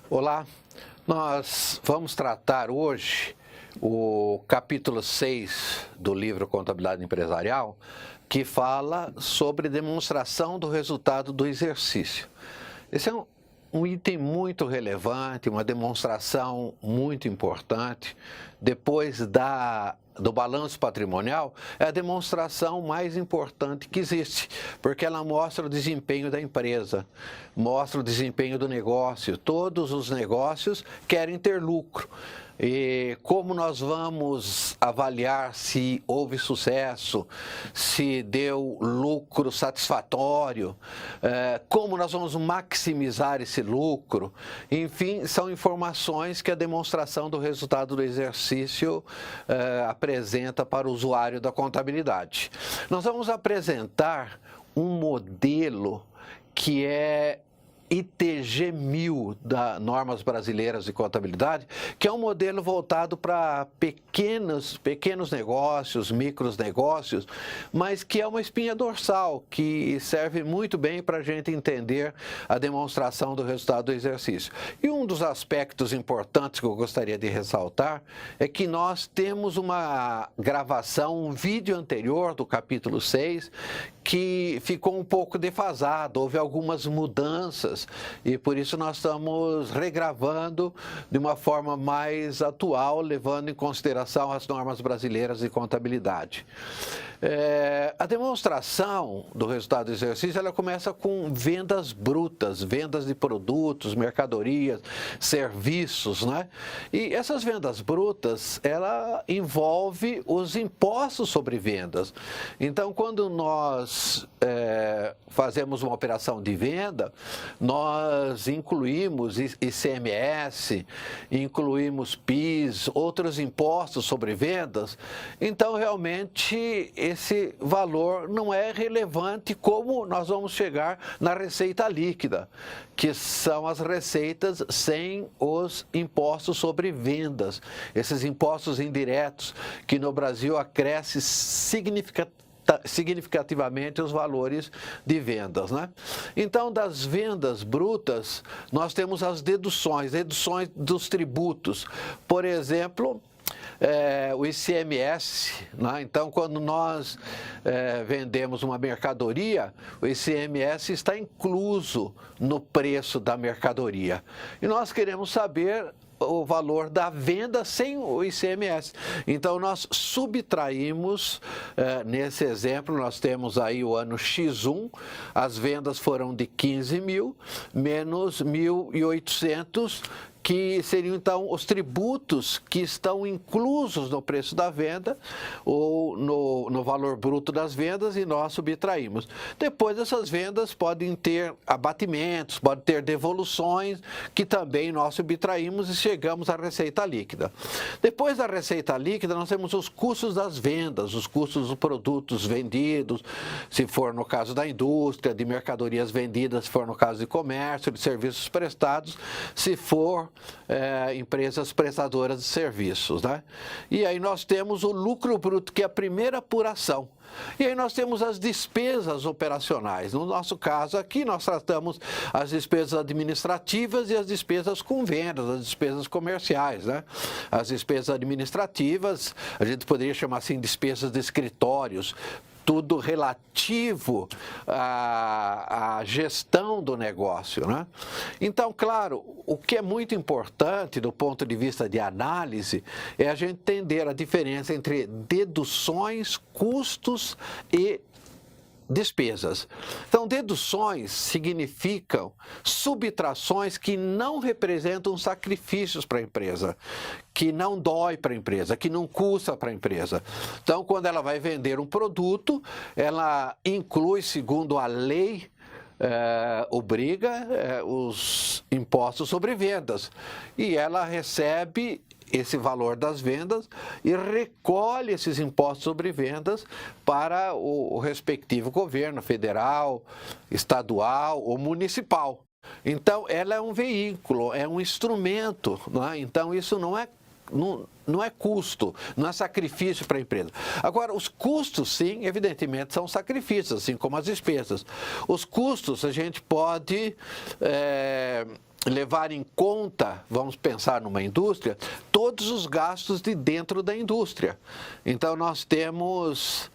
Olá, nós vamos tratar hoje o capítulo 6 do livro Contabilidade Empresarial, que fala sobre demonstração do resultado do exercício. Esse é um item muito relevante, uma demonstração muito importante. Depois do balanço patrimonial, é a demonstração mais importante que existe, porque ela mostra o desempenho da empresa, mostra o desempenho do negócio. Todos os negócios querem ter lucro. E como nós vamos avaliar se houve sucesso, se deu lucro satisfatório, como nós vamos maximizar esse lucro, enfim, são informações que a demonstração do resultado do exercício apresenta para o usuário da contabilidade. Nós vamos apresentar um modelo que é ITG 1000 da Normas Brasileiras de Contabilidade, que é um modelo voltado para pequenos negócios, micros negócios, mas que é uma espinha dorsal, que serve muito bem para a gente entender a demonstração do resultado do exercício. E um dos aspectos importantes que eu gostaria de ressaltar é que nós temos uma gravação, um vídeo anterior do capítulo 6, que ficou um pouco defasado, houve algumas mudanças e por isso nós estamos regravando de uma forma mais atual, levando em consideração as normas brasileiras de contabilidade. A demonstração do resultado do exercício, ela começa com vendas brutas, vendas de produtos, mercadorias, serviços, né? E essas vendas brutas, ela envolve os impostos sobre vendas. Então, quando nós fazemos uma operação de venda, nós incluímos ICMS, incluímos PIS, outros impostos sobre vendas. Então, realmente, esse valor não é relevante como nós vamos chegar na receita líquida, que são as receitas sem os impostos sobre vendas. Esses impostos indiretos que no Brasil acrescem significativamente os valores de vendas, né? Então, das vendas brutas, nós temos as deduções dos tributos. Por exemplo, o ICMS, né? Então, quando nós vendemos uma mercadoria, o ICMS está incluso no preço da mercadoria. E nós queremos saber o valor da venda sem o ICMS. Então, nós subtraímos, nesse exemplo, nós temos aí o ano X1, as vendas foram de 15 mil, menos 1.800, que seriam, então, os tributos que estão inclusos no preço da venda ou no valor bruto das vendas, e nós subtraímos. Depois, essas vendas podem ter abatimentos, podem ter devoluções, que também nós subtraímos e chegamos à receita líquida. Depois da receita líquida, nós temos os custos das vendas, os custos dos produtos vendidos, se for no caso da indústria, de mercadorias vendidas, se for no caso de comércio, de serviços prestados, se for empresas prestadoras de serviços, né? E aí nós temos o lucro bruto, que é a primeira apuração. E aí nós temos as despesas operacionais. No nosso caso aqui, nós tratamos as despesas administrativas e as despesas com vendas, as despesas comerciais, né? As despesas administrativas, a gente poderia chamar assim despesas de escritórios, tudo relativo à gestão do negócio, né? Então, claro, o que é muito importante do ponto de vista de análise é a gente entender a diferença entre deduções, custos e despesas. Então, deduções significam subtrações que não representam sacrifícios para a empresa, que não dói para a empresa, que não custa para a empresa. Então, quando ela vai vender um produto, ela inclui, segundo a lei, obriga os impostos sobre vendas. E ela recebe esse valor das vendas e recolhe esses impostos sobre vendas para o respectivo governo federal, estadual ou municipal. Então, ela é um veículo, é um instrumento, não é? Então, isso não é custo, não é sacrifício para a empresa. Agora, os custos, sim, evidentemente, são sacrifícios, assim como as despesas. Os custos a gente pode levar em conta, vamos pensar numa indústria, todos os gastos de dentro da indústria. Então, nós temos,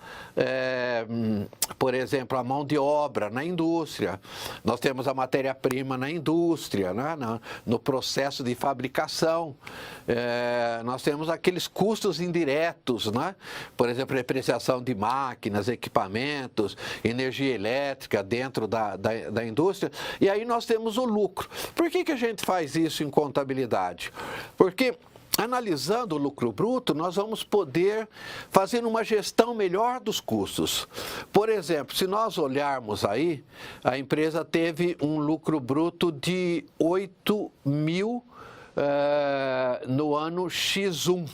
por exemplo, a mão de obra na indústria, nós temos a matéria-prima na indústria, né? No processo de fabricação, nós temos aqueles custos indiretos, né? Por exemplo, depreciação de máquinas, equipamentos, energia elétrica dentro da indústria, e aí nós temos o lucro. Por que a gente faz isso em contabilidade? Porque analisando o lucro bruto, nós vamos poder fazer uma gestão melhor dos custos. Por exemplo, se nós olharmos aí, a empresa teve um lucro bruto de 8 mil no ano X1.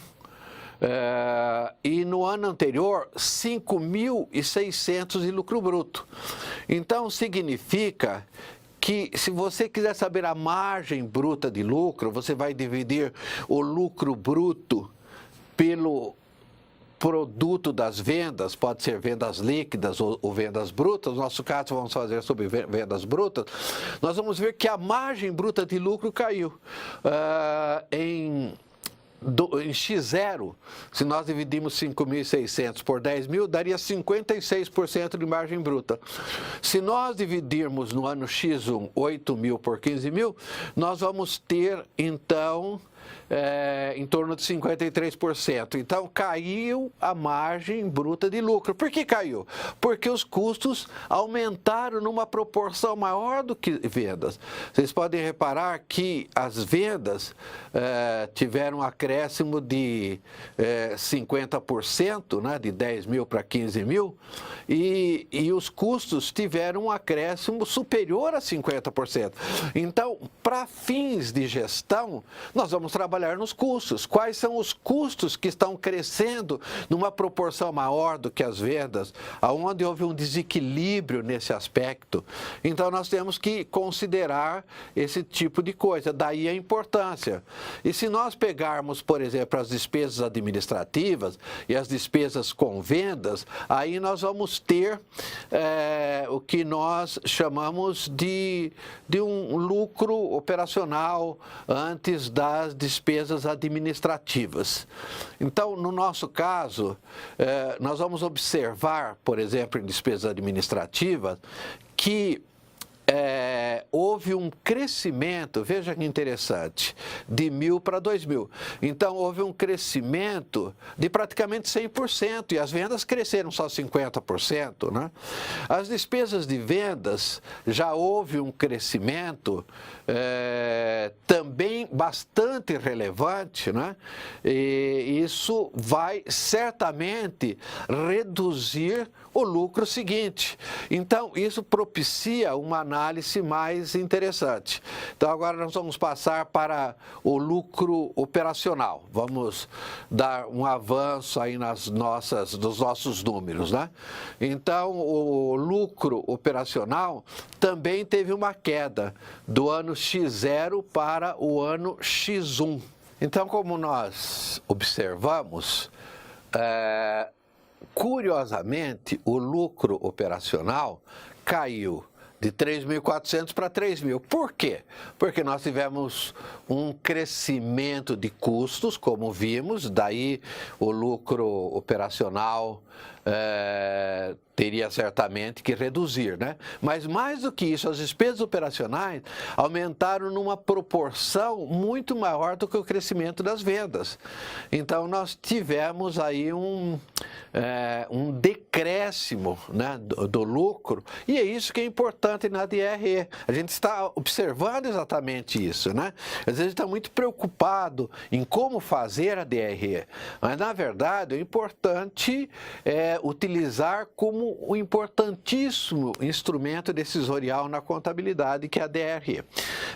E no ano anterior, 5.600 de lucro bruto. Então, significa que se você quiser saber a margem bruta de lucro, você vai dividir o lucro bruto pelo produto das vendas, pode ser vendas líquidas ou vendas brutas. No nosso caso, vamos fazer sobre vendas brutas. Nós vamos ver que a margem bruta de lucro caiu em X0, se nós dividimos 5.600 por 10 mil, daria 56% de margem bruta. Se nós dividirmos no ano X1 8 mil por 15 mil, nós vamos ter, então, em torno de 53%. Então, caiu a margem bruta de lucro. Por que caiu? Porque os custos aumentaram numa proporção maior do que vendas. Vocês podem reparar que as vendas tiveram um acréscimo de 50%, né, de 10 mil para 15 mil, e os custos tiveram um acréscimo superior a 50%. Então, para fins de gestão, nós vamos trabalhar nos custos. Quais são os custos que estão crescendo numa proporção maior do que as vendas, aonde houve um desequilíbrio nesse aspecto? Então, nós temos que considerar esse tipo de coisa, daí a importância. E se nós pegarmos, por exemplo, as despesas administrativas e as despesas com vendas, aí nós vamos ter o que nós chamamos de um lucro operacional antes das despesas administrativas. Então, no nosso caso, nós vamos observar, por exemplo, em despesas administrativas, que houve um crescimento, veja que interessante, de 1.000 para 2.000. Então, houve um crescimento de praticamente 100%, e as vendas cresceram só 50%, né? As despesas de vendas, já houve um crescimento também bastante relevante, né? E isso vai certamente reduzir o lucro seguinte. Então, isso propicia uma análise mais interessante. Então, agora nós vamos passar para o lucro operacional. Vamos dar um avanço aí nos nossos números, né? Então, o lucro operacional também teve uma queda do ano X0 para o ano X1. Então, como nós observamos, curiosamente, o lucro operacional caiu de 3.400 para 3.000. Por quê? Porque nós tivemos um crescimento de custos, como vimos, daí o lucro operacional teria certamente que reduzir, né? Mas mais do que isso, as despesas operacionais aumentaram numa proporção muito maior do que o crescimento das vendas. Então, nós tivemos aí um decréscimo, né, do lucro, e é isso que é importante na DRE. A gente está observando exatamente isso, né? Às vezes a gente está muito preocupado em como fazer a DRE, mas, na verdade, o importante é utilizar como um importantíssimo instrumento decisorial na contabilidade, que é a DRE.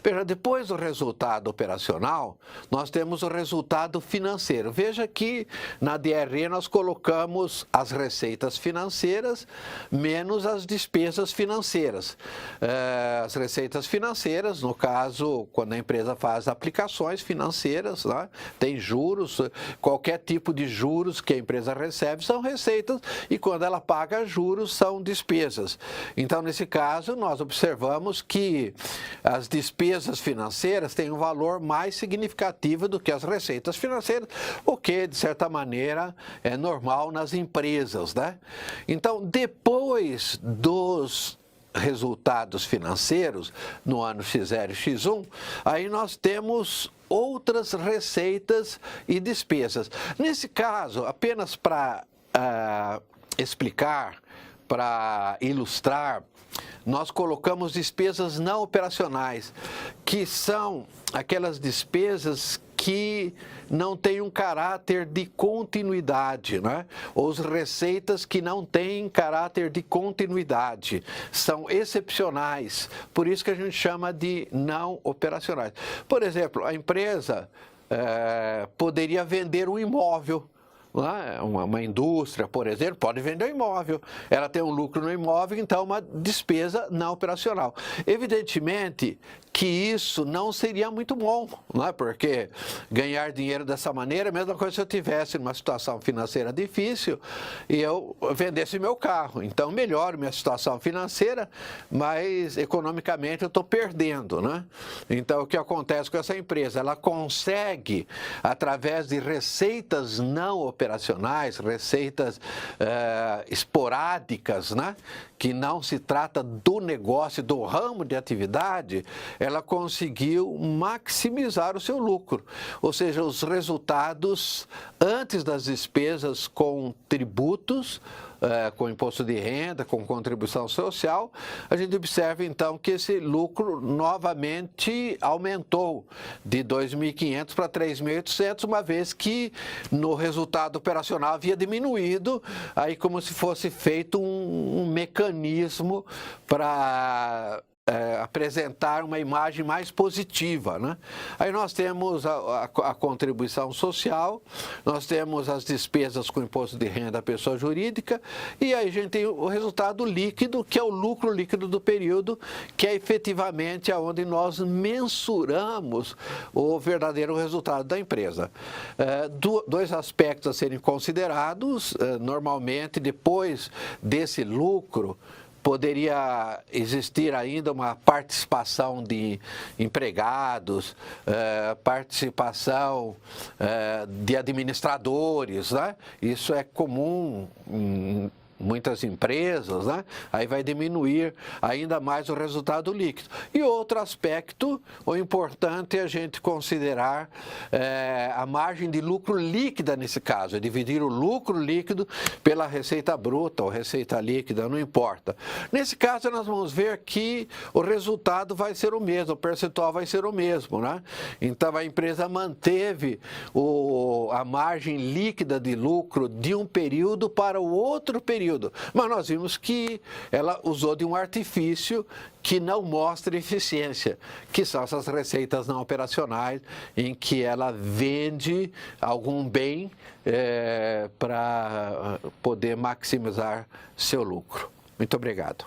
Veja, depois do resultado operacional, nós temos o resultado financeiro. Veja que na DRE nós colocamos as receitas financeiras financeiras menos as despesas financeiras. As receitas financeiras, no caso, quando a empresa faz aplicações financeiras, né, tem juros, qualquer tipo de juros que a empresa recebe são receitas, e quando ela paga juros são despesas. Então, nesse caso, nós observamos que as despesas financeiras têm um valor mais significativo do que as receitas financeiras, o que, de certa maneira, é normal nas empresas, né? Então, depois dos resultados financeiros no ano X0 e X1, aí nós temos outras receitas e despesas. Nesse caso, apenas para explicar, para ilustrar, nós colocamos despesas não operacionais, que são aquelas despesas que não têm um caráter de continuidade, né? Ou receitas que não têm caráter de continuidade, são excepcionais, por isso que a gente chama de não operacionais. Por exemplo, a empresa poderia vender um imóvel. Uma indústria, por exemplo, pode vender um imóvel, ela tem um lucro no imóvel, então uma despesa não operacional. Evidentemente que isso não seria muito bom, não é? Porque ganhar dinheiro dessa maneira é a mesma coisa se eu estivesse numa situação financeira difícil e eu vendesse meu carro. Então melhoro minha situação financeira, mas economicamente eu estou perdendo, né? Então o que acontece com essa empresa? Ela consegue, através de receitas não operacionais, receitas esporádicas, né? Que não se trata do negócio, do ramo de atividade, ela conseguiu maximizar o seu lucro. Ou seja, os resultados antes das despesas com tributos, com imposto de renda, com contribuição social, a gente observa então que esse lucro novamente aumentou de 2.500 para 3.800, uma vez que no resultado operacional havia diminuído, aí como se fosse feito um mecanismo para apresentar uma imagem mais positiva, né? Aí nós temos a contribuição social, nós temos as despesas com imposto de renda da pessoa jurídica, e aí a gente tem o resultado líquido, que é o lucro líquido do período, que é efetivamente aonde nós mensuramos o verdadeiro resultado da empresa. Dois aspectos a serem considerados: normalmente, depois desse lucro, poderia existir ainda uma participação de empregados, participação de administradores, né? Isso é comum em muitas empresas, né? Aí vai diminuir ainda mais o resultado líquido. E outro aspecto, o importante é a gente considerar a margem de lucro líquida nesse caso, é dividir o lucro líquido pela receita bruta ou receita líquida, não importa. Nesse caso, nós vamos ver que o resultado vai ser o mesmo, o percentual vai ser o mesmo, né? Então, a empresa manteve a margem líquida de lucro de um período para o outro período. Mas nós vimos que ela usou de um artifício que não mostra eficiência, que são essas receitas não operacionais, em que ela vende algum bem para poder maximizar seu lucro. Muito obrigado.